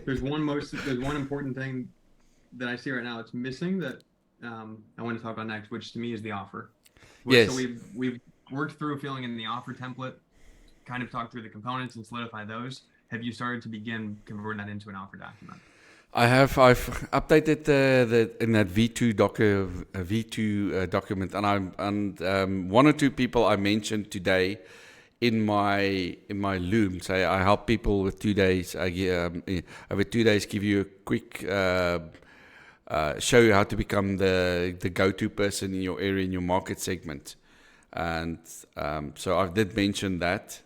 There's one important thing that I see right now that's missing that I want to talk about next, which to me is the offer. So Yes, we've worked through filling in the offer template, kind of talked through the components and solidify those. Have you started to begin converting that into an offer document? I have. I've updated the in that V2 document, and one or two people I mentioned today in my Loom. Say I help people with 2 days. Over 2 days, give you a quick show you how to become the go-to person in your area in your market segment, and so I did mention that,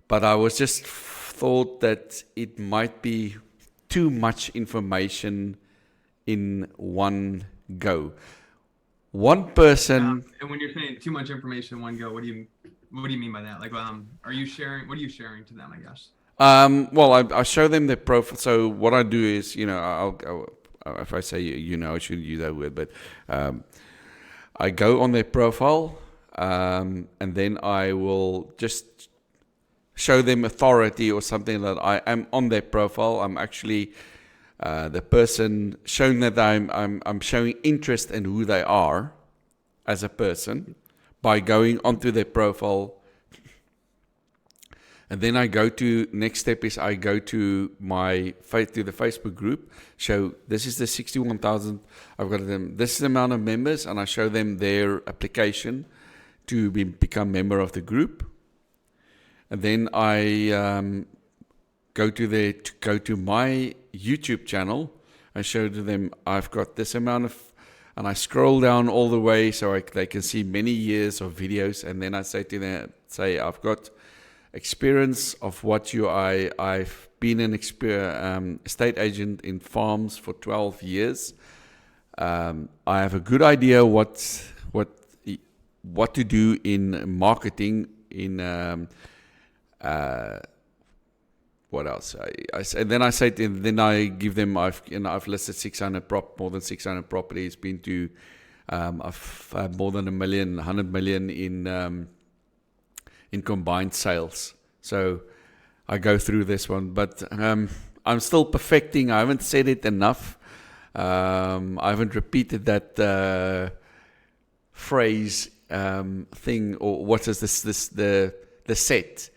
but I was just thought that it might be too much information in one go. One person. And when you're saying too much information in one go, what do you mean by that? Like, are you sharing? What are you sharing to them? I guess. Well, I show them their profile. So what I do is, if I say, I shouldn't use that word, but I go on their profile, and then I will just show them authority or something that I am on their profile. I'm actually the person showing that I'm showing interest in who they are as a person by going onto their profile. And then next step is I go to the Facebook group, show this is the 61,000, I've got them, this is the amount of members, and I show them their application to become member of the group. And then I go to my YouTube channel and show to them I've got this amount of, and I scroll down all the way so they can see many years of videos, and then I say to them, I've got experience of I've been an estate agent in farms for 12 years. I have a good idea what to do in marketing. What else? Then I say, then I give them. I've listed more than 600 properties. Been to, I've had more than 100 million in combined sales. So I go through this one, but I'm still perfecting. I haven't said it enough. I haven't repeated that phrase thing, or what is this the set,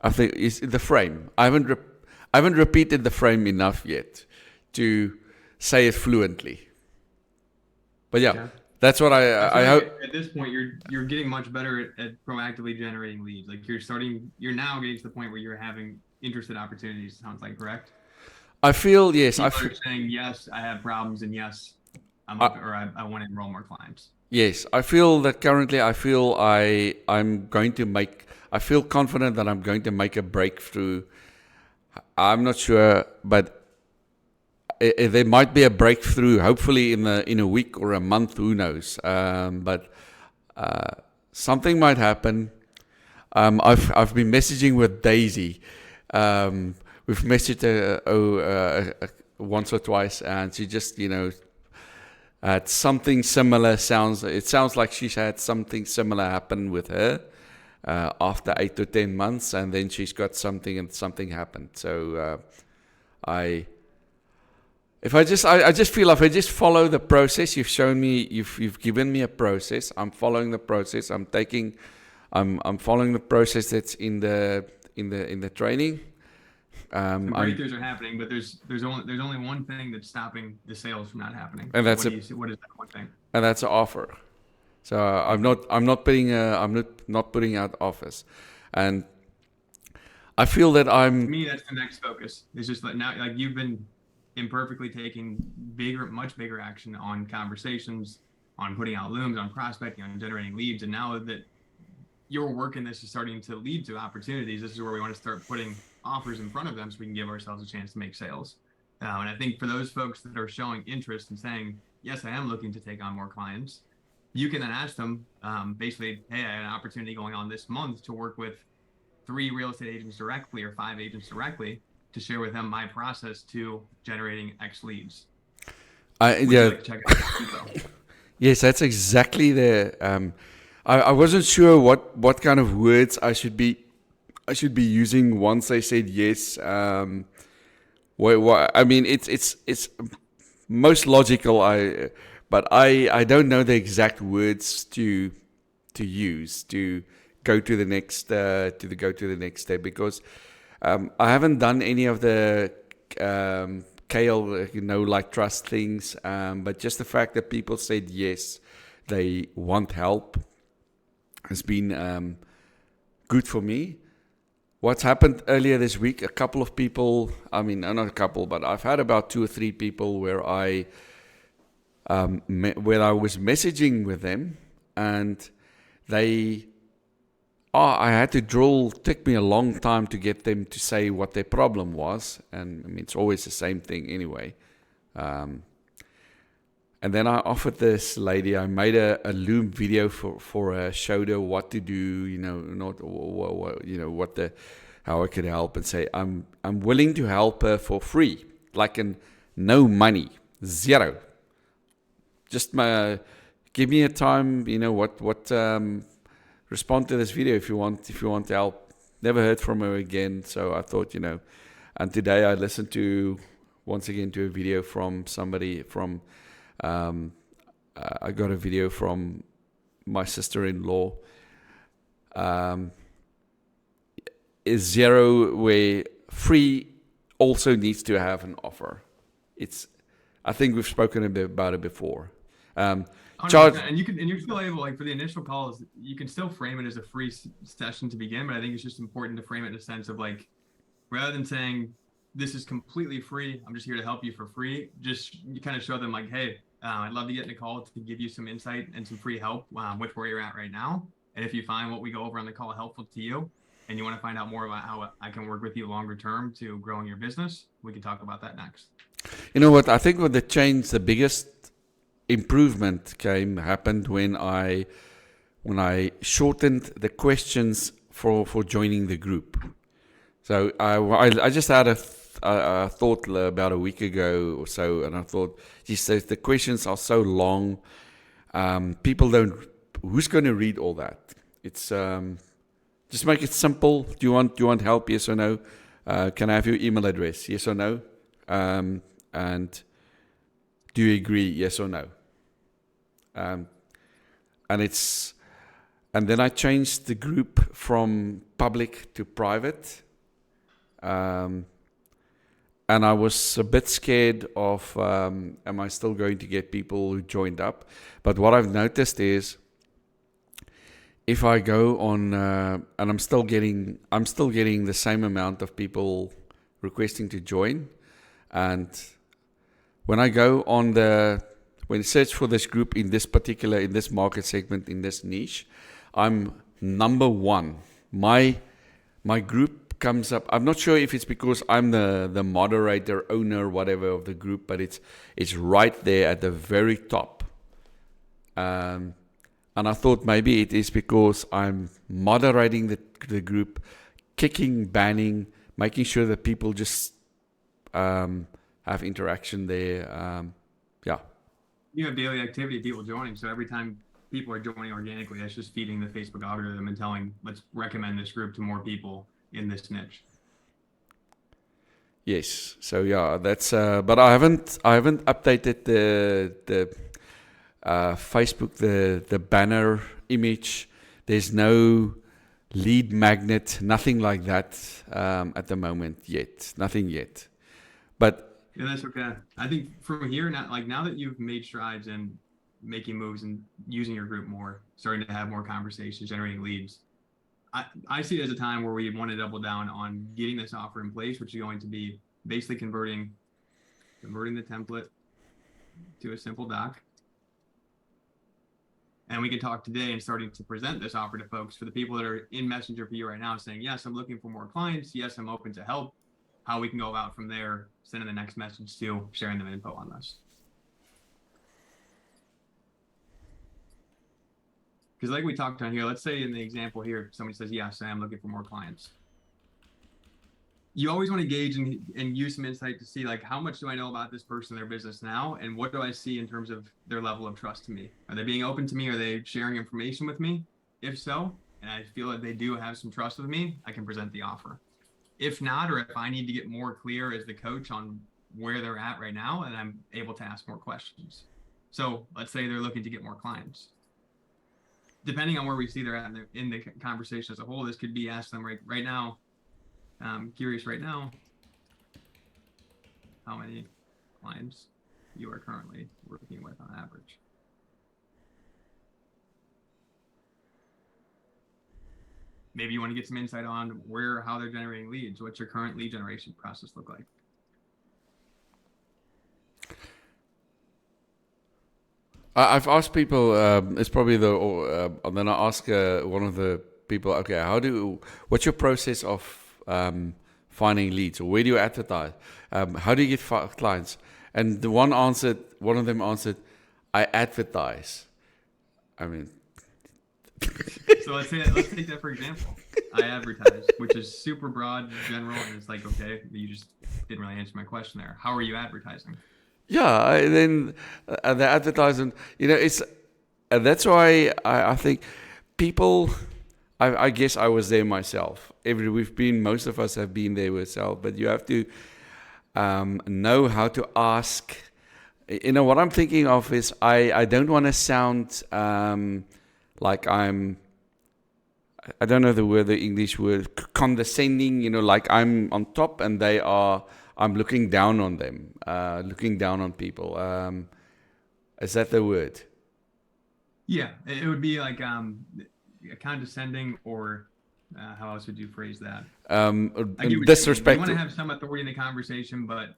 I think is the frame. I haven't repeated the frame enough yet to say it fluently. But yeah, Yeah. that's what I Like hope. at this point, you're getting much better at proactively generating leads. Like you're now getting to the point where you're having interested opportunities. Sounds like correct. I feel yes. People are saying yes, I have problems, and yes, I'm I, up, or I want to enroll more clients. Yes, I feel that currently I'm going to make. I feel confident that I'm going to make a breakthrough. I'm not sure, but there might be a breakthrough. Hopefully in a week or a month. Who knows? But something might happen. I've been messaging with Daisy. We've messaged once or twice, and she just had something similar. It sounds like she's had something similar happen with her after 8 to 10 months, and then she's got something, and something happened. So I just feel if I just follow the process you've shown me, you've given me a process. I'm following the process. I'm following the process that's in the training. The breakthroughs are happening, but there's only one thing that's stopping the sales from not happening. And What do you see? What is that one thing? and that's an offer. So I'm not putting out offers, and I feel that To I'm. me, that's the next focus. It's just like now, like you've been imperfectly taking much bigger action on conversations, on putting out looms, on prospecting, on generating leads, and now that your work in this is starting to lead to opportunities, this is where we want to start putting offers in front of them so we can give ourselves a chance to make sales. And I think for those folks that are showing interest and saying, yes, I am looking to take on more clients, you can then ask them basically, hey, I had an opportunity going on this month to work with 3 real estate agents directly or 5 agents directly to share with them my process to generating X leads. Would you like to check out that info? Yes, that's exactly the. I wasn't sure what kind of words I should be I should be using once they said yes. I mean, it's most logical. But I don't know the exact words to use to go to the next go to the next step, because I haven't done any of the kale, like trust things. But just the fact that people said yes, they want help, has been good for me. What's happened earlier this week, a couple of people, I mean, not a couple, but I've had about 2 or 3 people where I was messaging with them, and I had to took me a long time to get them to say what their problem was. And I mean, it's always the same thing anyway. And then I offered this lady, I made a Loom video for her, showed her what to do, how I could help, and say, I'm willing to help her for free, like no money, zero. Just give me a time, respond to this video if you want to help. Never heard from her again, so I thought, and today I listened once again to a video from somebody from, I got a video from my sister-in-law, is zero, where free also needs to have an offer. I think we've spoken a bit about it before. Charge, and you're still able, like for the initial calls, you can still frame it as a free session to begin, but I think it's just important to frame it in a sense of like, rather than saying this is completely free, I'm just here to help you for free, just you kind of show them like, hey, I'd love to get in a call to give you some insight and some free help with where you're at right now. And if you find what we go over on the call helpful to you, and you want to find out more about how I can work with you longer term to growing your business, we can talk about that next. You know what? I think with the change, the biggest improvement happened when I shortened the questions for joining the group. So I just had a thought about a week ago or so, and I thought, geez, the questions are so long. People don't. Who's going to read all that? It's just make it simple. Do you want help? Yes or no? Can I have your email address? Yes or no? And do you agree? Yes or no? And then I changed the group from public to private. And I was a bit scared of, am I still going to get people who joined up? But what I've noticed is, if I go on, and I'm still getting the same amount of people requesting to join. And when I go on when I search for this group in this market segment, in this niche, I'm number 1. My group comes up. I'm not sure if it's because I'm the moderator, owner, whatever of the group, but it's right there at the very top. And I thought maybe it is because I'm moderating the group, kicking, banning, making sure that people just have interaction there. You have daily activity, people joining. So every time people are joining organically, that's just feeding the Facebook algorithm and telling, let's recommend this group to more people in this niche. Yes. So yeah, that's. But I haven't updated the Facebook, the banner image. There's no lead magnet, nothing like that at the moment yet. Nothing yet. But yeah, that's okay. I think from here, now that you've made strides in making moves and using your group more, starting to have more conversations, generating leads, I see it as a time where we want to double down on getting this offer in place, which is going to be basically converting the template to a simple doc. And we can talk today and starting to present this offer to folks for the people that are in Messenger for you right now, saying, yes, I'm looking for more clients. Yes, I'm open to help. How we can go about from there, sending the next message to sharing them info on this. Because like we talked on here, let's say in the example here, somebody says, yes, I am looking for more clients. You always want to gauge and use some insight to see, like, how much do I know about this person, their business now? And what do I see in terms of their level of trust to me? Are they being open to me? Are they sharing information with me? If so, and I feel like they do have some trust with me, I can present the offer. If not, or if I need to get more clear as the coach on where they're at right now, and I'm able to ask more questions. So let's say they're looking to get more clients. Depending on where we see they're at in the conversation as a whole, this could be asked them right now. I'm curious right now how many clients you are currently working with on average. Maybe you want to get some insight on how they're generating leads. What's your current lead generation process look like? I've asked people. It's probably then I ask one of the people. Okay, what's your process of finding leads, or where do you advertise? How do you get clients? And one of them answered, I advertise. I mean, so let's take that for example. I advertise, which is super broad, general, and it's like, okay, you just didn't really answer my question there. How are you advertising? Yeah, then the advertisement, it's that's why I think people. I guess I was there myself. Most of us have been there ourselves, but you have to know how to ask. What I'm thinking of is I don't want to sound like I don't know the English word, condescending, like I'm on top and I'm looking down on them, looking down on people. Is that the word? Yeah, it would be like condescending, or how else would you phrase that? Disrespect. You want to have some authority in the conversation, but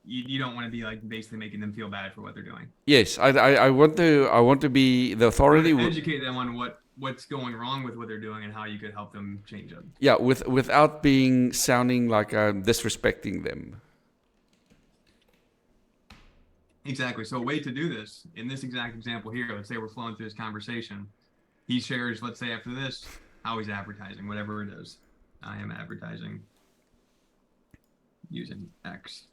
you don't want to be like basically making them feel bad for what they're doing. Yes, I want to be the authority. Educate them on what's going wrong with what they're doing and how you could help them change it. Yeah, without sounding like I'm disrespecting them. Exactly. So a way to do this, in this exact example here, let's say we're flowing through this conversation. He shares, let's say after this, how he's advertising, whatever it is. I am advertising using X.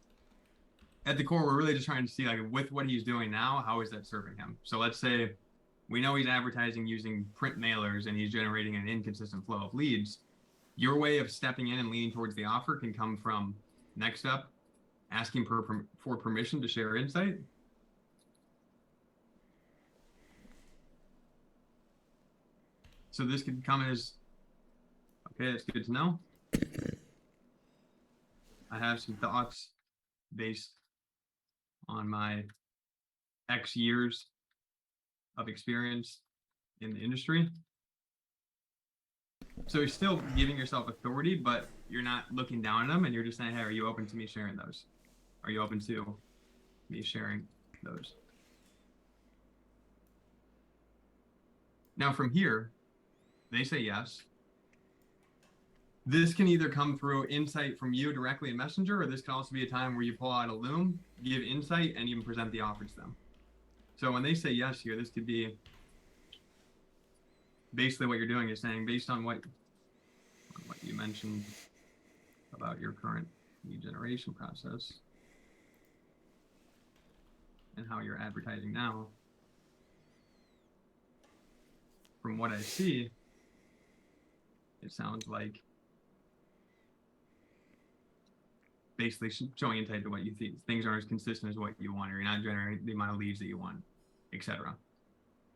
At the core, we're really just trying to see, like, with what he's doing now, how is that serving him? So let's say we know he's advertising using print mailers and he's generating an inconsistent flow of leads. Your way of stepping in and leaning towards the offer can come from, next up, asking for permission to share insight. So this could come as, okay, that's good to know. I have some thoughts based on my X years of experience in the industry. So you're still giving yourself authority, but you're not looking down on them, and you're just saying, hey, are you open to me sharing those? Are you open to me sharing those? Now from here, they say yes. This can either come through insight from you directly in Messenger, or this can also be a time where you pull out a Loom, give insight, and even present the offer to them. So when they say yes here, this could be basically what you're doing is saying, based on what you mentioned about your current lead generation process and how you're advertising now, from what I see, it sounds like basically showing insight to what you think things aren't as consistent as what you want, or you're not generating the amount of leads that you want, etc.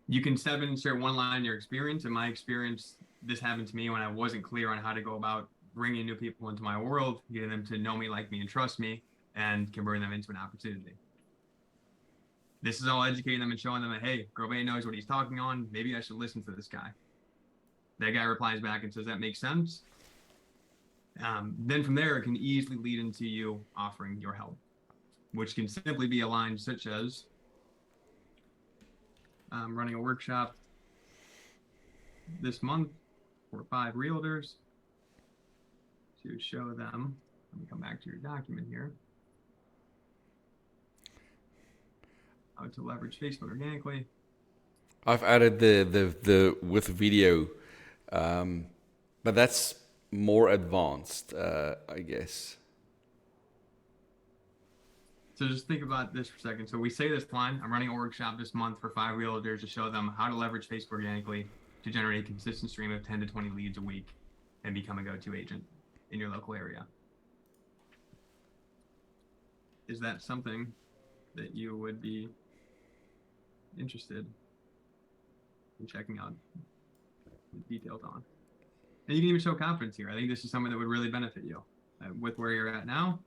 You can step in and share one line in your experience. In my experience, this happened to me when I wasn't clear on how to go about bringing new people into my world, getting them to know me, like me, and trust me, and converting them into an opportunity. This is all educating them and showing them that, hey, Groep knows what he's talking on. Maybe I should listen to this guy. That guy replies back and says, that makes sense. Then from there, it can easily lead into you offering your help, which can simply be a line such as, running a workshop this month for 5 realtors to show them. Let me come back to your document here. How to leverage Facebook organically. I've added the with video, but that's more advanced, I guess. So just think about this for a second. So we say this line, I'm running a workshop this month for 5 realtors to show them how to leverage Facebook organically. to generate a consistent stream of 10 to 20 leads a week and become a go-to agent in your local area. Is that something that you would be interested in checking out the details on? And you can even show confidence here. I think this is something that would really benefit you with where you're at now.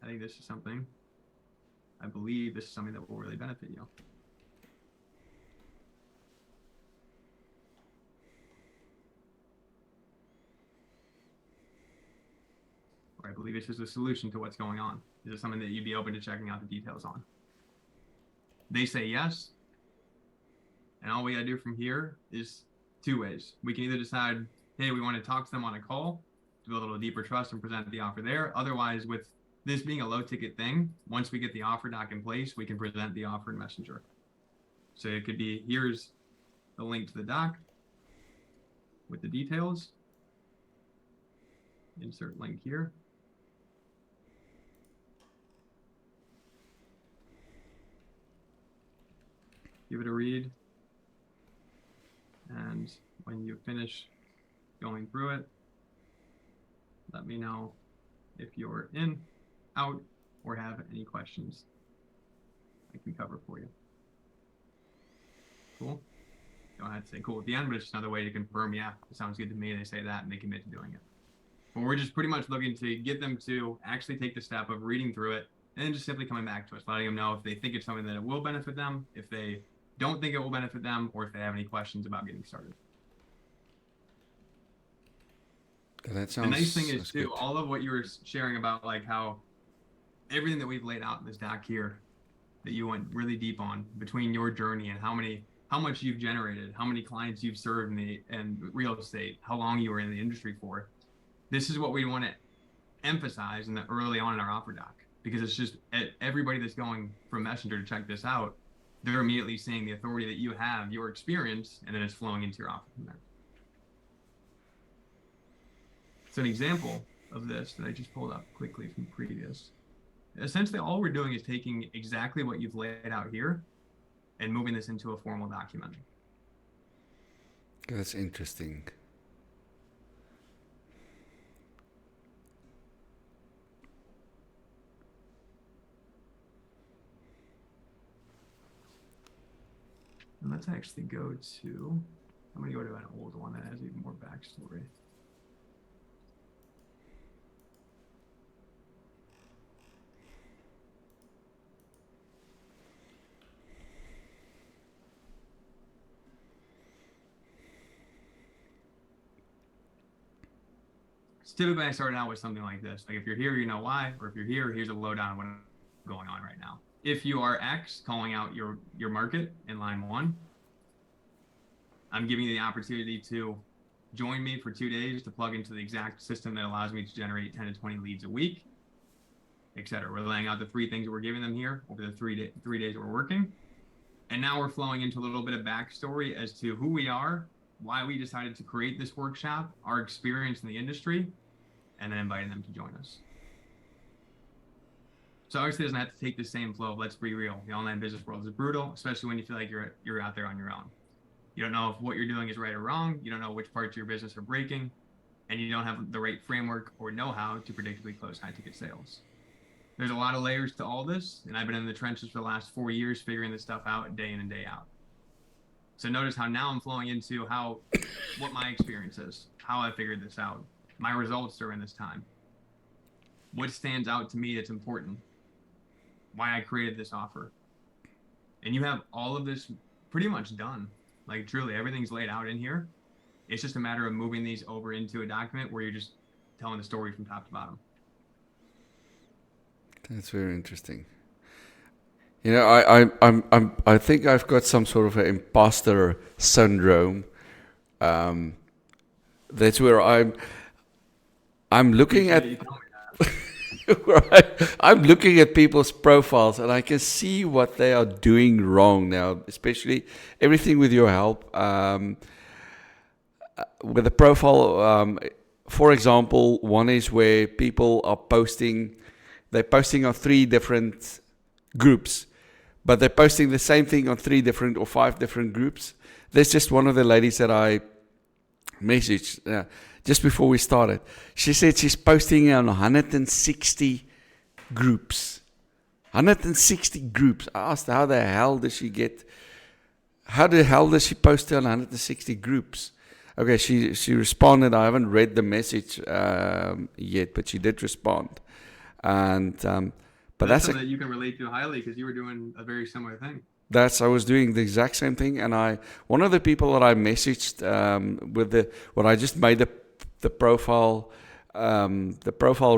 I think this is something, I believe this is something that will really benefit you. Or I believe this is a solution to what's going on. Is it something that you'd be open to checking out the details on? They say yes. And all we gotta do from here is two ways. We can either decide, hey, we want to talk to them on a call to build a little deeper trust and present the offer there. Otherwise, with this being a low ticket thing, once we get the offer doc in place, we can present the offer in Messenger. So it could be, here's the link to the doc with the details. Insert link here. Give it a read. And when you finish going through it, let me know if you're in, out, or have any questions I can cover for you. Cool. Go ahead and say cool at the end, but it's just another way to confirm, yeah, it sounds good to me. They say that and they commit to doing it. But we're just pretty much looking to get them to actually take the step of reading through it and then just simply coming back to us, letting them know if they think it's something that it will benefit them, if they don't think it will benefit them, or if they have any questions about getting started. That sounds, the nice thing is too, good. all of what you were sharing about like how everything that we've laid out in this doc here that you went really deep on between your journey and how much you've generated, how many clients you've served in real estate, how long you were in the industry for. This is what we want to emphasize in the early on in our offer doc, because it's just everybody that's going from Messenger to check this out, they're immediately seeing the authority that you have, your experience, and then it's flowing into your offer from there. So an example of this that I just pulled up quickly from previous, essentially all we're doing is taking exactly what you've laid out here and moving this into a formal document. That's interesting. And let's actually go to, I'm going to go to an old one that has even more backstory. Typically I started out with something like this. Like if you're here, you know why, or if you're here, here's a lowdown on what's going on right now. If you are X, calling out your market in line 1, I'm giving you the opportunity to join me for 2 days to plug into the exact system that allows me to generate 10 to 20 leads a week, etc. We're laying out the 3 things that we're giving them here over the 3 days that we're working. And now we're flowing into a little bit of backstory as to who we are, why we decided to create this workshop, our experience in the industry, and then inviting them to join us. So obviously it doesn't have to take the same flow of let's be real. The online business world is brutal, especially when you feel like you're out there on your own. You don't know if what you're doing is right or wrong. You don't know which parts of your business are breaking, and you don't have the right framework or know-how to predictably close high-ticket sales. There's a lot of layers to all this, and I've been in the trenches for the last 4 years figuring this stuff out day in and day out. So notice how now I'm flowing into what my experience is, how I figured this out, my results during this time, what stands out to me that's important, why I created this offer. And you have all of this pretty much done. Like truly, everything's laid out in here. It's just a matter of moving these over into a document where you're just telling the story from top to bottom. That's very interesting. You know, I think I've got some sort of an imposter syndrome. That's where I'm looking at. I'm looking at people's profiles and I can see what they are doing wrong now, especially everything with your help. With the profile, for example, one is where people are they're posting on 3 different groups, but they're posting the same thing on 3 different or 5 different groups. there's just one of the ladies that I messaged just before we started. She said she's posting on 160 groups. 160 groups. I asked how the hell does she post on 160 groups? Okay, she responded. I haven't read the message yet, but she did respond. And but that's something that you can relate to highly, because you were doing a very similar thing. I was doing the exact same thing, and one of the people that I messaged when I just made the profile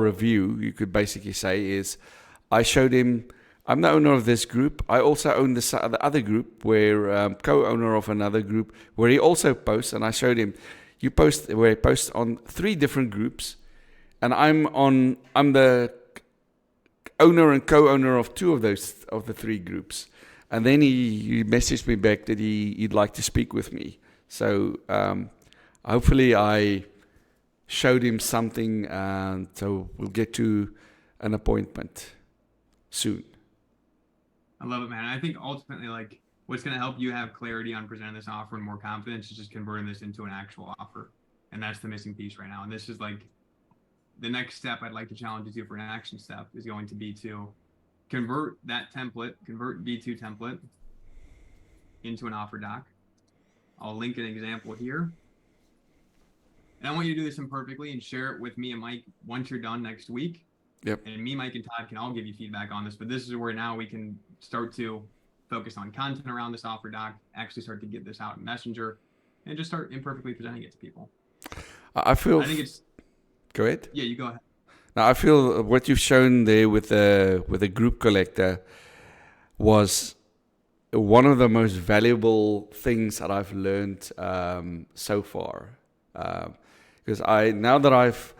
review, you could basically say, is I showed him I'm the owner of this group. I also own the other group, where co-owner of another group, where he also posts, and I showed him he posts on 3 different groups, and I'm the owner and co-owner of 2 of the 3 groups. And then he messaged me back that he'd like to speak with me. So hopefully I showed him something, and so we'll get to an appointment soon. I love it, man. I think ultimately, like, what's going to help you have clarity on presenting this offer and more confidence is just converting this into an actual offer. And that's the missing piece right now. And this is like the next step I'd like to challenge you to for an action step is going to be to convert V2 template into an offer doc. I'll link an example here. And I want you to do this imperfectly and share it with me and Mike once you're done next week. Yep. And me, Mike, and Todd can all give you feedback on this, but this is where now we can start to focus on content around this offer doc, actually start to get this out in Messenger, and just start imperfectly presenting it to people. I think it's... Go ahead. Yeah, you go ahead. Now, I feel what you've shown there with the group collector was one of the most valuable things that I've learned so far. Because now that I've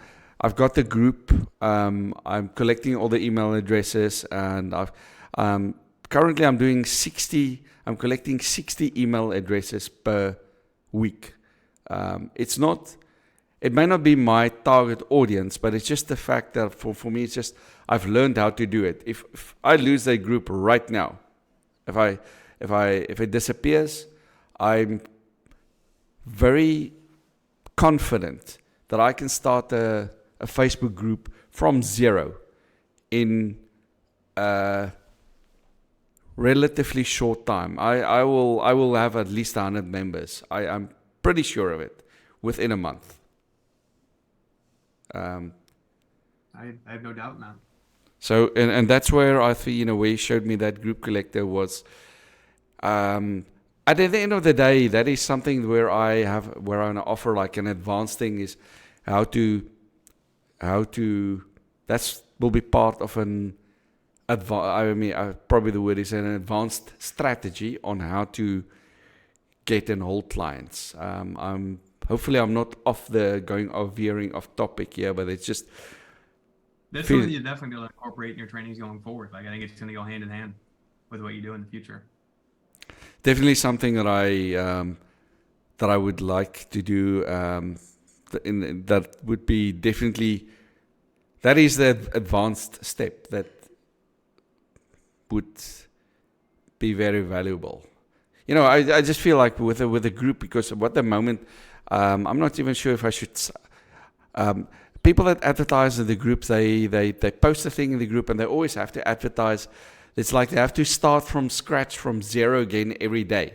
got the group, I'm collecting all the email addresses, and currently I'm collecting 60 email addresses per week. It may not be my target audience, but it's just the fact that for me, it's just I've learned how to do it. If I lose that group right now, if it disappears, I'm very confident that I can start a Facebook group from zero in a relatively short time. I will have at least 100 members. I'm pretty sure of it within a month. I have no doubt, man. So, and that's where I think, where he showed me that group collector was, at the end of the day, that is something where I offer like an advanced thing, is how to that will be part of probably the word is an advanced strategy on how to get and hold clients. Hopefully I'm not veering off topic here, but it's just... That's something you're definitely going to incorporate in your trainings going forward. Like, I think it's going to go hand in hand with what you do in the future. Definitely something that I would like to do. That would be definitely... That is the advanced step that would be very valuable. I just feel like with a group, because at the moment... I'm not even sure if I should. People that advertise in the group, they post a thing in the group, and they always have to advertise. It's like they have to start from scratch, from zero again every day.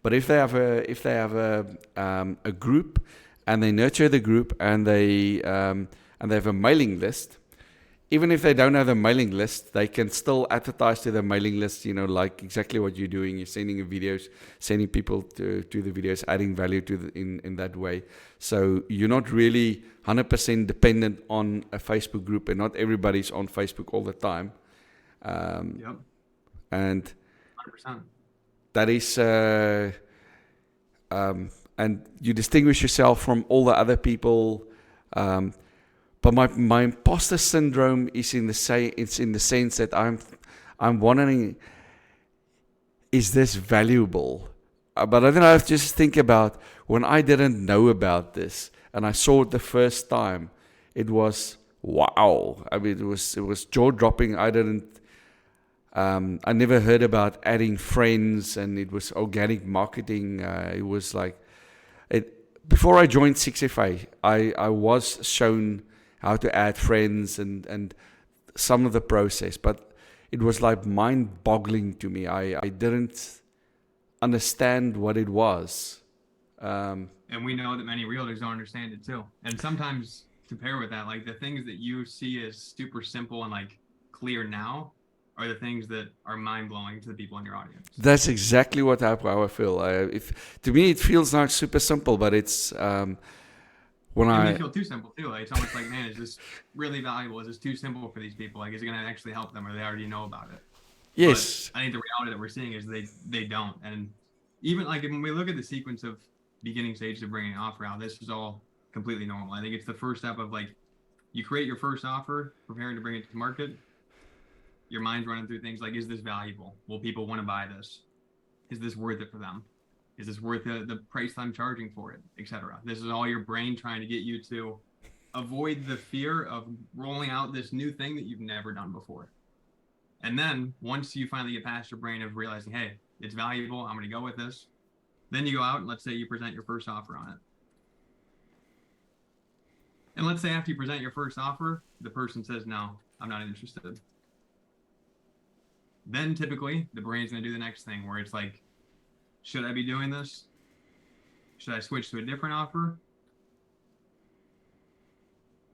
But if they have a group, and they nurture the group, and they have a mailing list. Even if they don't have a mailing list, they can still advertise to the mailing list, like exactly what you're doing. You're sending videos, sending people to the videos, adding value to in that way. So you're not really 100% dependent on a Facebook group, and not everybody's on Facebook all the time. Yep. And 100%. That is, and you distinguish yourself from all the other people. But my imposter syndrome is in the sense that I'm wondering, is this valuable? But I think I have to just think about when I didn't know about this and I saw it the first time. It was wow. I mean, it was jaw dropping. I never heard about adding friends, and it was organic marketing. It was like before I joined 6FA, I was shown how to add friends and some of the process, but it was like mind-boggling to me. I didn't understand what it was. And we know that many realtors don't understand it too. And sometimes to pair with that, like the things that you see as super simple and like clear now are the things that are mind-blowing to the people in your audience. That's exactly how I feel. If to me it feels like super simple, but it's when It I may feel too simple too. Like it's almost like, man, is this really valuable? Is this too simple for these people? Like, is it going to actually help them, or they already know about it? yes, But I think the reality that we're seeing is they don't. And even like when we look at the sequence of beginning stages of bringing an offer out, this is all completely normal. I think it's the first step of like you create your first offer, preparing to bring it to market. Your mind's running through things like, is this valuable? Will people want to buy this? Is this worth it for them? Is this worth the price I'm charging for it, etc.? This is all your brain trying to get you to avoid the fear of rolling out this new thing that you've never done before. And then once you finally get past your brain of realizing, hey, it's valuable, I'm going to go with this, then you go out and let's say you present your first offer on it. And let's say after you present your first offer, the person says, no, I'm not interested. Then typically the brain's going to do the next thing where it's like, should I be doing this? Should I switch to a different offer?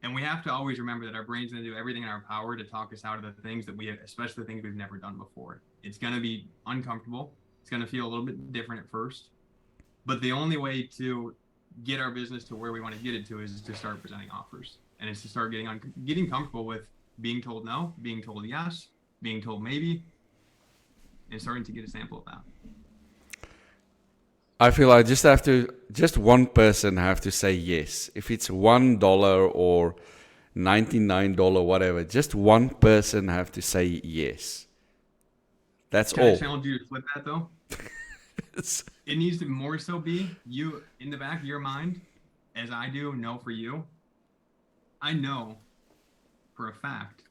And we have to always remember that our brain's going to do everything in our power to talk us out of the things that especially the things we've never done before. It's going to be uncomfortable. It's going to feel a little bit different at first. But the only way to get our business to where we want to get it to is to start presenting offers. And it's to start getting comfortable with being told no, being told yes, being told maybe, and starting to get a sample of that. I feel just one person have to say yes. If it's $1 or $99, whatever, just one person have to say yes. That's Can all. I challenge you to flip that though? It needs to more so be you in the back of your mind, as I do know for you. I know for a fact,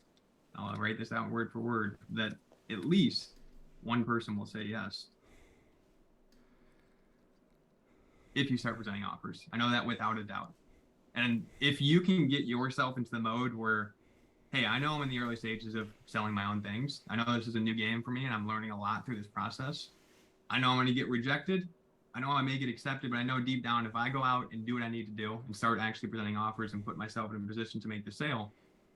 I'll write this out word for word, that at least one person will say yes if you start presenting offers. I know that without a doubt. And if you can get yourself into the mode where, hey, I know I'm in the early stages of selling my own things. I know this is a new game for me and I'm learning a lot through this process. I know I'm going to get rejected. I know I may get accepted, but I know deep down if I go out and do what I need to do and start actually presenting offers and put myself in a position to make the sale,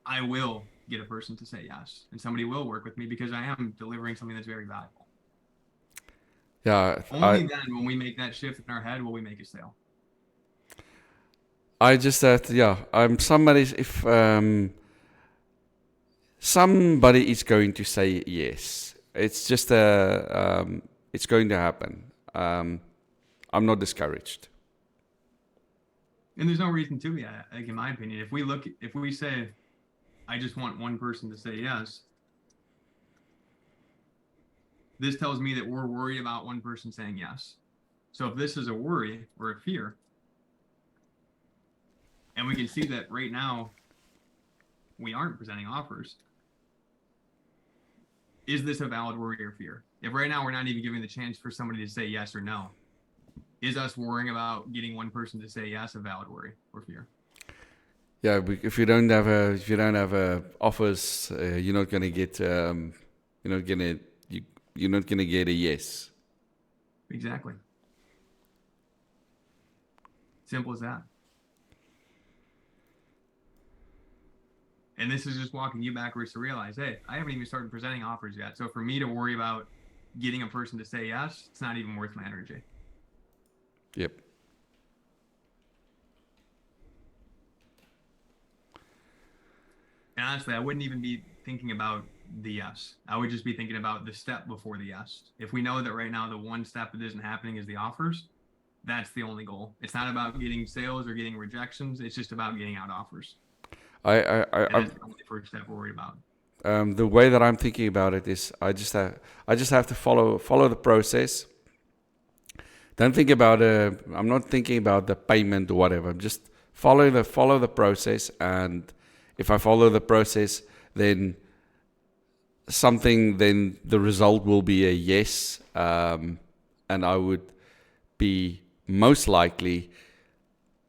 I will get a person to say yes. And somebody will work with me because I am delivering something that's very valuable. Yeah. Only then when we make that shift in our head will we make a sale. I just said, if somebody is going to say yes, it's just it's going to happen. I'm not discouraged. And there's no reason to be, I think, in my opinion. If we say, I just want one person to say yes, this tells me that we're worried about one person saying yes. So if this is a worry or a fear, and we can see that right now, we aren't presenting offers, is this a valid worry or fear? If right now we're not even giving the chance for somebody to say yes or no, is us worrying about getting one person to say yes a valid worry or fear? Yeah, if you don't have offers, you're not going to get you're not going to get a yes. Exactly. Simple as that. And this is just walking you backwards to realize, hey, I haven't even started presenting offers yet. So for me to worry about getting a person to say yes, it's not even worth my energy. Yep. And honestly, I wouldn't even be thinking about the yes. I would just be thinking about the step before the yes. If we know that right now the one step that isn't happening is the offers, that's the only goal. It's not about getting sales or getting rejections. It's just about getting out offers. And that's the only first step we're worried about. The way that I'm thinking about it is I just have to follow the process. Don't think about I'm not thinking about the payment or whatever. Just follow the process, and if I follow the process, then something, then the result will be a yes, and I would be most likely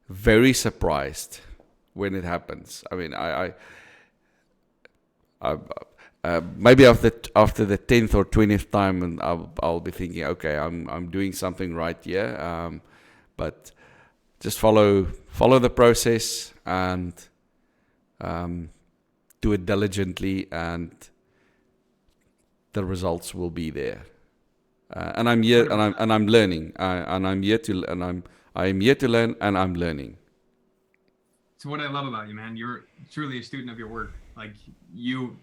very surprised when it happens. I mean, I maybe after the 10th or 20th time, and I'll be thinking, okay, I'm doing something right here. But just follow the process and do it diligently, and the results will be there. And I'm here, and I'm learning, and I'm here to learn, and I'm learning. So what I love about you, man, you're truly a student of your work. Like you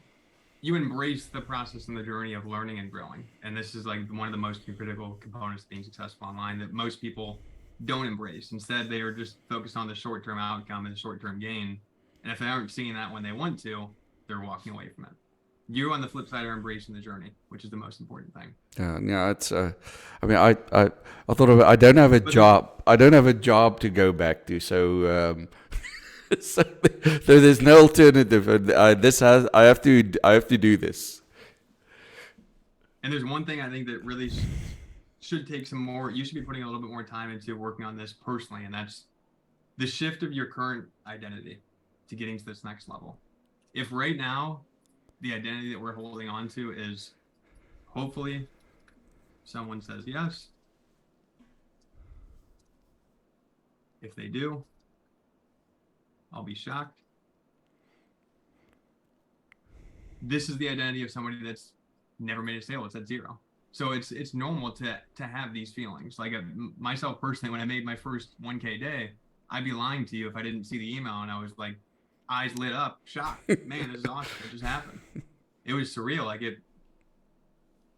embrace the process and the journey of learning and growing. And this is like one of the most critical components of being successful online that most people don't embrace. Instead, they are just focused on the short-term outcome and the short-term gain. And if they aren't seeing that when they want to, they're walking away from it. You, on the flip side, are embracing the journey, which is the most important thing. Yeah, it's. I mean, I thought of it. I don't have a job. I don't have a job to go back to. So, so there's no alternative. I have to do this. And there's one thing I think that really should take some more. You should be putting a little bit more time into working on this personally, and that's the shift of your current identity to getting to this next level. If right now the identity that we're holding on to is hopefully someone says yes. If they do, I'll be shocked. This is the identity of somebody that's never made a sale. It's at zero. So it's normal to have these feelings. Like myself personally, when I made my first 1K day, I'd be lying to you if I didn't see the email and I was like, eyes lit up, shocked. Man, this is awesome. It just happened. It was surreal. Like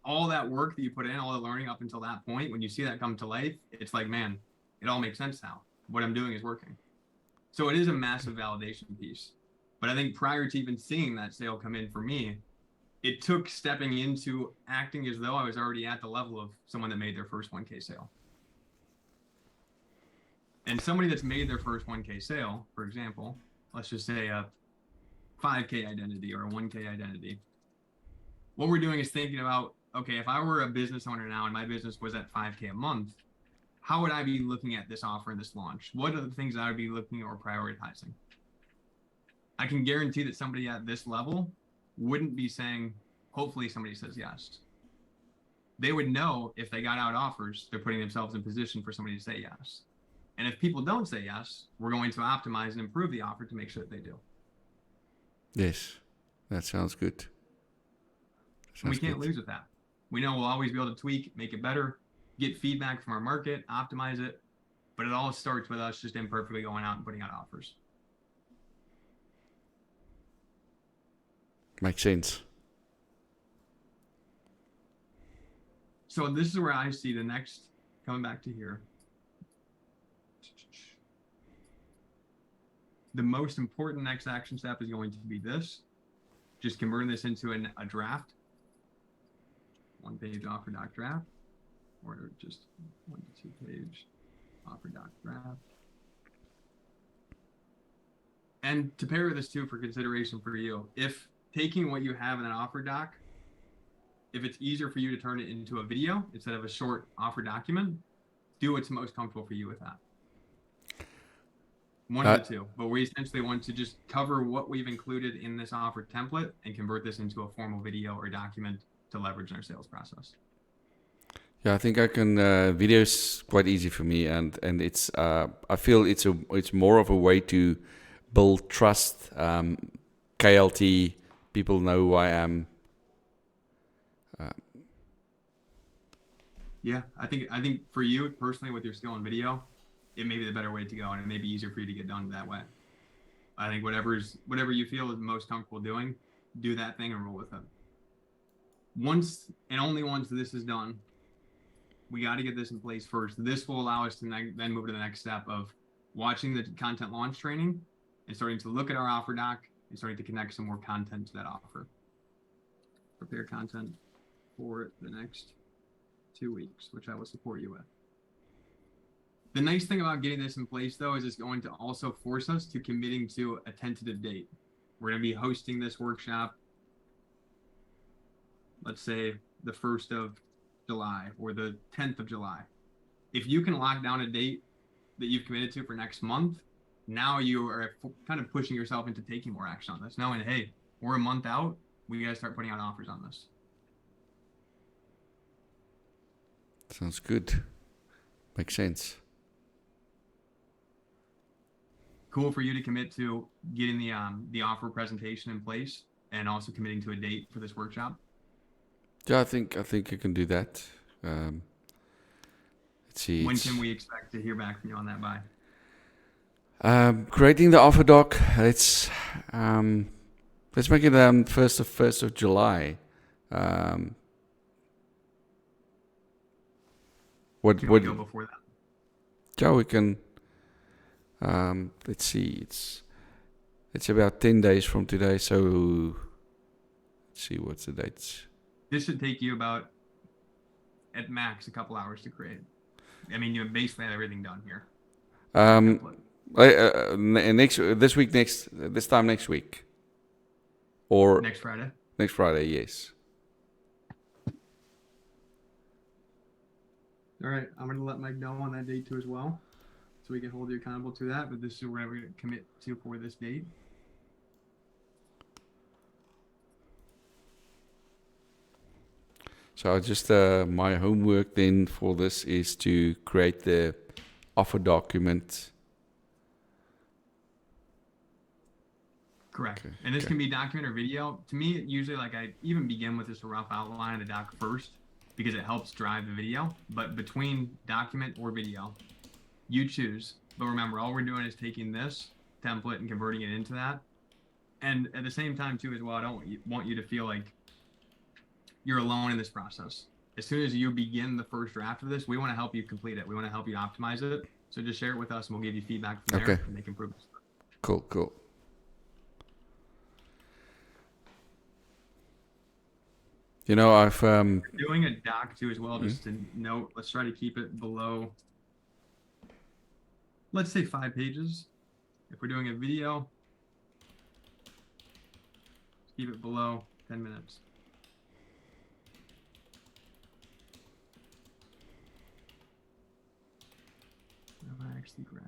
all that work that you put in, all the learning up until that point, when you see that come to life, it's like, man, it all makes sense now. What I'm doing is working. So it is a massive validation piece. But I think prior to even seeing that sale come in for me, it took stepping into acting as though I was already at the level of someone that made their first 1K sale. And somebody that's made their first 1K sale, for example, let's just say a 5K identity or a 1K identity. What we're doing is thinking about, okay, if I were a business owner now and my business was at 5K a month, how would I be looking at this offer and this launch? What are the things I would be looking or prioritizing? I can guarantee that somebody at this level wouldn't be saying, hopefully somebody says yes. They would know if they got out offers, they're putting themselves in position for somebody to say yes. And if people don't say yes, we're going to optimize and improve the offer to make sure that they do. Yes, that sounds good. We can't lose with that. We know we'll always be able to tweak, make it better, get feedback from our market, optimize it. But it all starts with us just imperfectly going out and putting out offers. Makes sense. So this is where I see the next, coming back to here. The most important next action step is going to be this. Just converting this into a draft. 1-page offer doc draft. Or just 1 to 2 page offer doc draft. And to pair this too for consideration for you, if taking what you have in an offer doc, if it's easier for you to turn it into a video instead of a short offer document, do what's most comfortable for you with that. One of the two, but we essentially want to just cover what we've included in this offer template and convert this into a formal video or document to leverage in our sales process. Yeah, I think I can. Video is quite easy for me, and it's. I feel it's more of a way to build trust. KLT, people know who I am. Yeah, I think for you personally, with your skill in video, it may be the better way to go, and it may be easier for you to get done that way. I think whatever you feel is most comfortable doing, do that thing and roll with it. Once and only once this is done, we got to get this in place first. This will allow us to then move to the next step of watching the content launch training and starting to look at our offer doc and starting to connect some more content to that offer. Prepare content for the next 2 weeks, which I will support you with. The nice thing about getting this in place, though, is it's going to also force us to committing to a tentative date. We're going to be hosting this workshop let's say the 1st of July or the 10th of July. If you can lock down a date that you've committed to for next month, now you are kind of pushing yourself into taking more action on this, knowing, hey, we're a month out, we got to start putting out offers on this. Sounds good. Makes sense. Cool for you to commit to getting the offer presentation in place and also committing to a date for this workshop. Yeah, I think you can do that. Let's see. When can we expect to hear back from you on that by? Creating the offer doc. Let's make it 1st of July. What Can we go before that? Yeah, we can. Let's see. It's about 10 days from today. So let's see what's the dates. This should take you about at max a couple hours to create. I mean, you basically have everything done here. This time next week, or next Friday. Next Friday, yes. All right, I'm going to let Mike know on that date too as well, so we can hold you accountable to that. But this is where we're going to commit to for this date. So just my homework then for this is to create the offer document. Correct. Okay. And this can be document or video. To me, usually I even begin with just a rough outline of the doc first because it helps drive the video. But between document or video, you choose. But remember, all we're doing is taking this template and converting it into that. And at the same time too as well, I don't want you to feel like you're alone in this process. As soon as you begin the first draft of this, we want to help you complete it. We want to help you optimize it. So just share it with us and we'll give you feedback from there and make improvements. Cool. You know, I've doing a doc too as well, just to note, let's try to keep it below, let's say 5 pages. If we're doing a video, keep it below 10 minutes. I actually grab.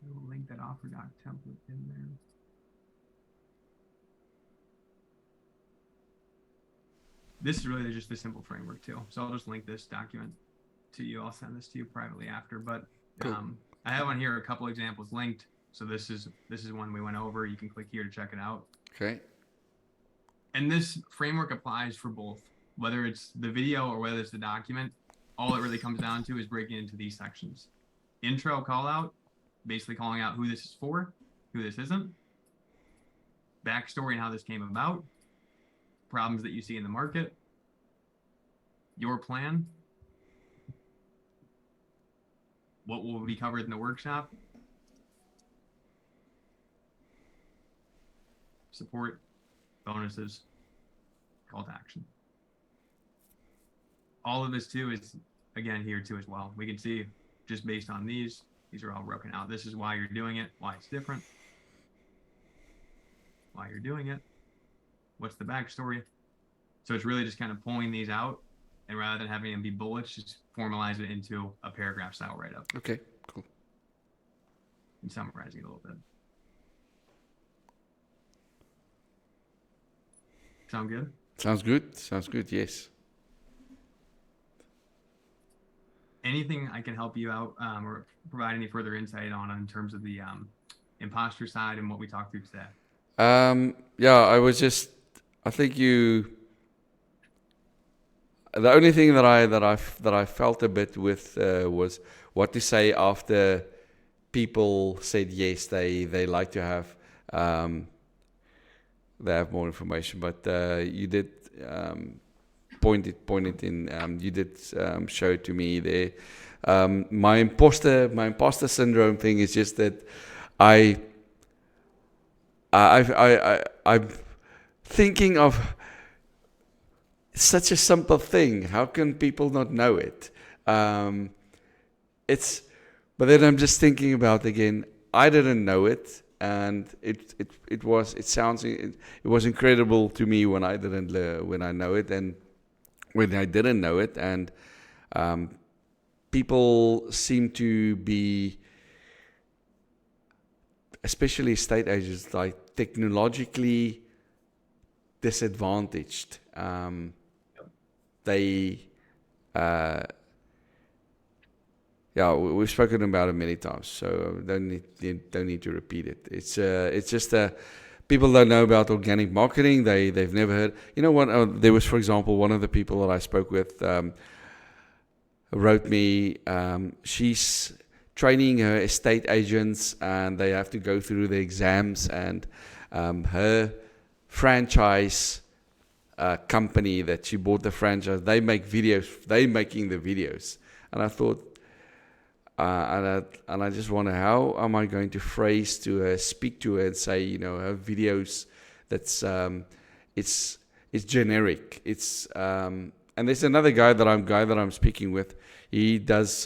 I will link that offer doc template in there. This is really just a simple framework too. So I'll just link this document to you. I'll send this to you privately after, but I have on here a couple examples linked. So this is one we went over. You can click here to check it out. Okay. And this framework applies for both, whether it's the video or whether it's the document. All it really comes down to is breaking into these sections. Intro, call out, basically calling out who this is for, who this isn't, backstory and how this came about, problems that you see in the market, your plan, what will be covered in the workshop, support, bonuses, call to action. All of this too is, again, here too as well. We can see just based on these are all broken out. This is why you're doing it, why it's different, why you're doing it, what's the backstory. So it's really just kind of pulling these out, and rather than having them be bullets, just formalize it into a paragraph style write-up. Okay, cool. And summarizing it a little bit. Sound good? Sounds good, yes. Anything I can help you out or provide any further insight on in terms of the imposter side and what we talked through today? I think the only thing that I felt a bit with was what to say after people said yes, they like to have they have more information, but you did pointed in. You did show it to me there. My imposter syndrome thing is just that I'm thinking of such a simple thing. How can people not know it? It's, but then I'm just thinking about again. I didn't know it, and it was incredible to me when I when I know it, and when I didn't know it, and people seem to be, especially estate agents, like technologically disadvantaged. They, yeah, we've spoken about it many times, so don't need to repeat it. It's just people don't know about organic marketing. They've never heard. You know what? There was, for example, one of the people that I spoke with wrote me. She's training her estate agents, and they have to go through the exams. And her franchise company that she bought the franchise, they make videos. They're making the videos, and I thought. And I just wonder, how am I going to phrase to her, speak to her, and say, you know, her videos, that's it's generic. It's and there's another guy that I'm speaking with. He does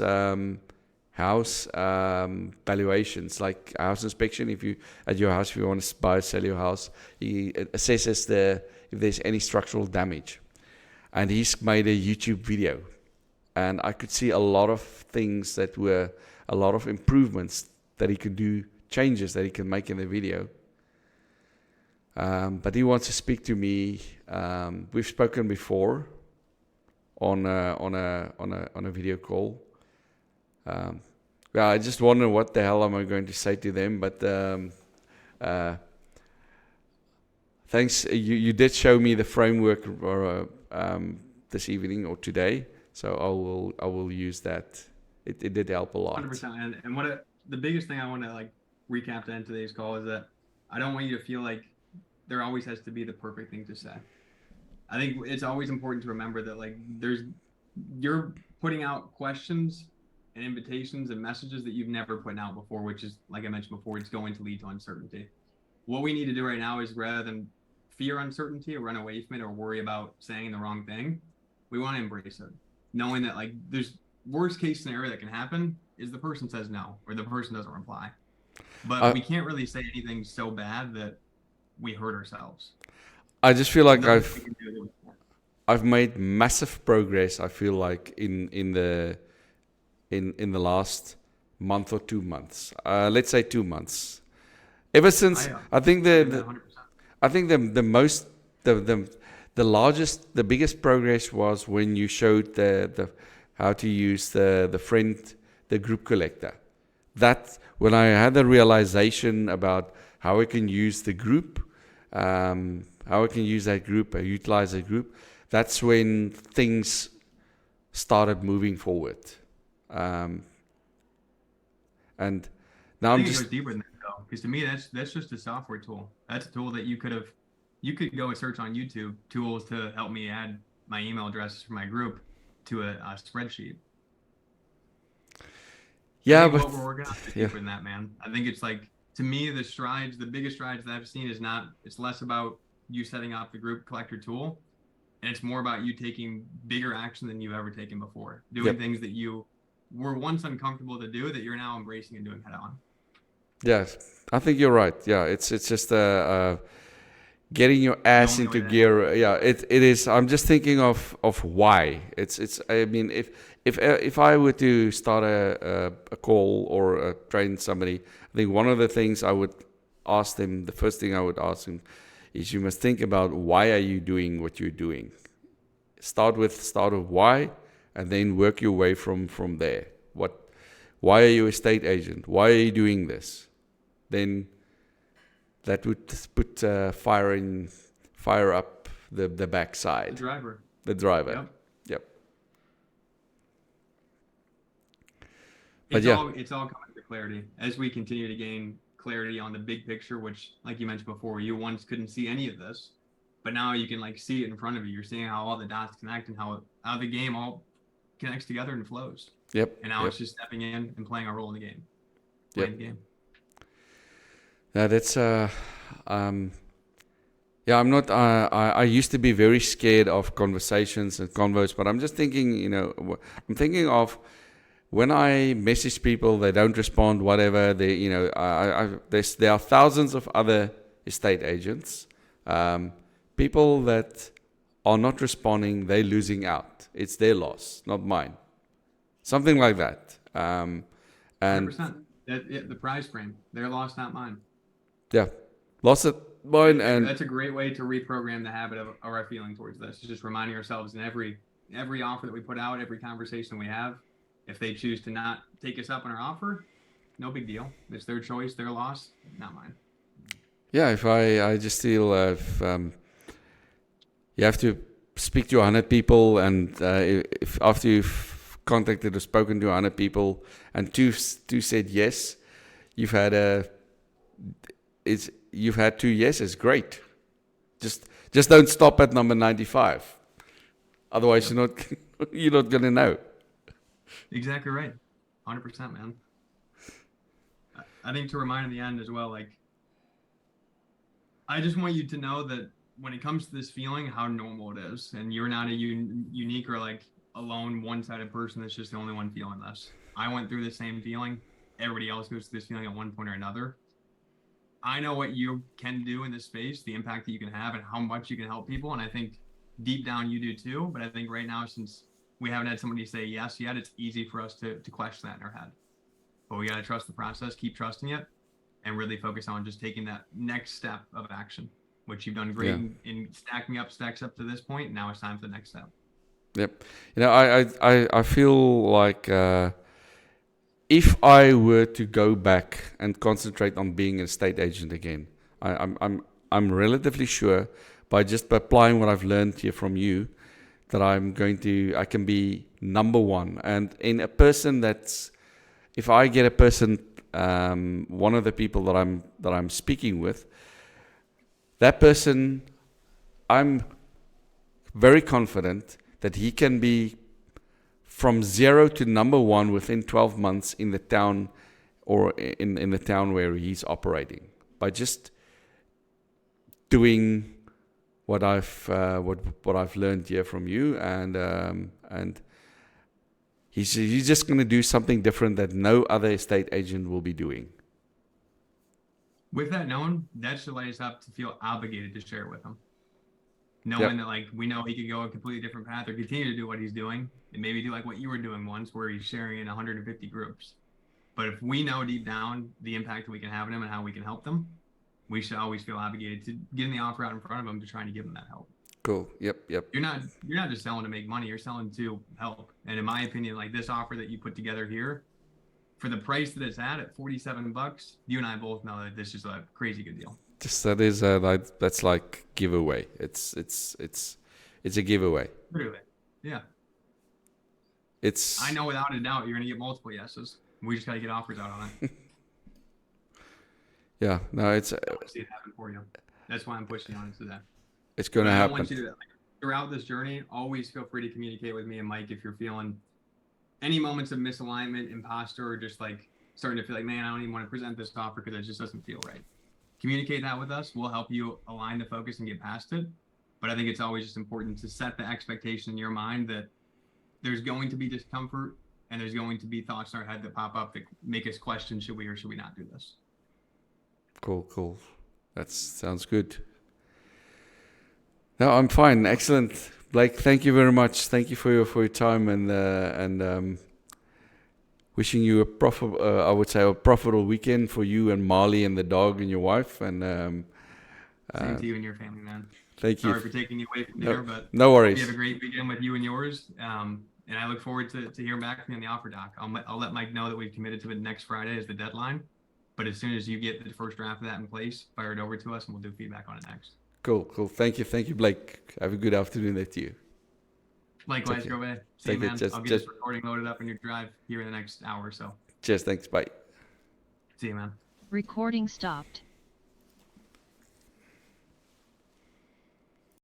house valuations, like house inspection. If you at your house, if you want to buy or sell your house, he assesses if there's any structural damage, and he's made a YouTube video. And I could see a lot of things that were a lot of improvements that he could do, changes that he can make in the video. But he wants to speak to me. We've spoken before on a video call. Yeah, I just wonder what the hell am I going to say to them. But thanks. You did show me the framework this evening or today. So I will use that. It did help a lot. 100%. And the biggest thing I want to like recap to end today's call is that I don't want you to feel like there always has to be the perfect thing to say. I think it's always important to remember that like you're putting out questions and invitations and messages that you've never put out before, which is, like I mentioned before, it's going to lead to uncertainty. What we need to do right now is, rather than fear uncertainty or run away from it or worry about saying the wrong thing, we want to embrace it. Knowing that like there's worst case scenario that can happen is the person says no or the person doesn't reply. But we can't really say anything so bad that we hurt ourselves. I just feel like I've made massive progress. I feel like in the last month or 2 months. Let's say 2 months. Ever since I think the biggest progress was when you showed the how to use the group collector. That when I had the realization about how I can use the group, how I can use that group, utilize that group, that's when things started moving forward. And now I'm just, it goes deeper than that though, because to me that's just a software tool. That's a tool that you could go and search on YouTube tools to help me add my email addresses for my group to a spreadsheet. Yeah, but what we're working on is deeper than that, man. I think it's like, to me, the biggest strides that I've seen it's less about you setting up the group collector tool, and it's more about you taking bigger action than you've ever taken before, doing things that you were once uncomfortable to do that you're now embracing and doing head on. Yes, I think you're right. Yeah, it's just getting your ass into gear. Yeah, it is. I'm just thinking of why. It's. I mean, if I were to start a call or train somebody, I think one of the things I would ask them, the first thing I would ask them, is you must think about why are you doing what you're doing. Start with why, and then work your way from there. Why are you a estate agent? Why are you doing this? Then that would put fire up the backside. The driver. Yep. But it's all coming to clarity as we continue to gain clarity on the big picture, which, like you mentioned before, you once couldn't see any of this. but now you can like see it in front of you. You're seeing how all the dots connect and how the game all connects together and flows. Yep. And now it's just stepping in and playing our role in the game. Playing the game. Yeah, that's yeah, I'm not. I used to be very scared of conversations and convos, but I'm just thinking, I'm thinking of when I message people, they don't respond, whatever. There are thousands of other estate agents, people that are not responding. They're losing out. It's their loss, not mine. Something like that. And 100%. The prize frame. Their loss, not mine. Yeah, lost it. Mine, and that's a great way to reprogram the habit of our feeling towards this. It's just reminding ourselves in every offer that we put out, every conversation we have, if they choose to not take us up on our offer, no big deal. It's their choice, their loss, not mine. Yeah, if I just feel you have to speak to 100 people, and if after you've contacted or spoken to 100 people, and two said yes, you've had you've had 2 yeses. Great. Just don't stop at number 95. Otherwise, you're not gonna know. Exactly right. 100%, man. I think to remind in the end as well, like, I just want you to know that when it comes to this feeling, how normal it is, and you're not a unique or like alone, one-sided person that's just the only one feeling this. I went through the same feeling. Everybody else goes through this feeling at one point or another. I know what you can do in this space, the impact that you can have, and how much you can help people. And I think deep down you do too. But I think right now, since we haven't had somebody say yes yet, it's easy for us to question that in our head. But we got to trust the process, keep trusting it, and really focus on just taking that next step of action, which you've done great in stacking up stacks up to this point. Now it's time for the next step. Yep. I feel like if I were to go back and concentrate on being an estate agent again, I'm relatively sure by just applying what I've learned here from you that I can be number one. And in a person if I get a person, one of the people that I'm speaking with, that person, I'm very confident that he can be from 0 to number 1 within 12 months in the town, or in the town where he's operating, by just doing what I've learned here from you, and he's just going to do something different that no other estate agent will be doing. With that known, that should light us up to feel obligated to share it with him. Knowing that, like, we know he could go a completely different path or continue to do what he's doing, and maybe do like what you were doing once, where he's sharing in 150 groups. But if we know deep down the impact that we can have on him and how we can help them, we should always feel obligated to getting the offer out in front of him to trying to give him that help. Cool. Yep. You're not just selling to make money. You're selling to help. And in my opinion, like, this offer that you put together here, for the price that it's at $47, you and I both know that this is a crazy good deal. That's like giveaway. It's a giveaway. Literally. Yeah. I know without a doubt you're gonna get multiple yeses. We just gotta get offers out on it. Yeah. No, I want to see it happen for you. That's why I'm pushing on it today. It's gonna happen. I want you to, throughout this journey, always feel free to communicate with me and Mike if you're feeling any moments of misalignment, imposter, or just like starting to feel like, man, I don't even want to present this offer because it just doesn't feel right. Communicate that with us. We'll help you align the focus and get past it. But I think it's always just important to set the expectation in your mind that there's going to be discomfort and there's going to be thoughts in our head that pop up that make us question, should we or should we not do this? Cool. That sounds good. No, I'm fine. Excellent. Blake, thank you very much. Thank you for your time, and wishing you a profitable weekend for you and Marley and the dog and your wife. And same to you and your family, man. Thank you. Sorry for taking you away from here, but no worries. You have a great weekend with you and yours. And I look forward to hearing back from you on the offer doc. I'll let Mike know that we've committed to it next Friday as the deadline. But as soon as you get the first draft of that in place, fire it over to us and we'll do feedback on it next. Cool. Thank you, Blake. Have a good afternoon there to you. Likewise, go ahead. See you, man. I'll get this recording loaded up in your drive here in the next hour or so. Cheers. Thanks. Bye. See you, man. Recording stopped.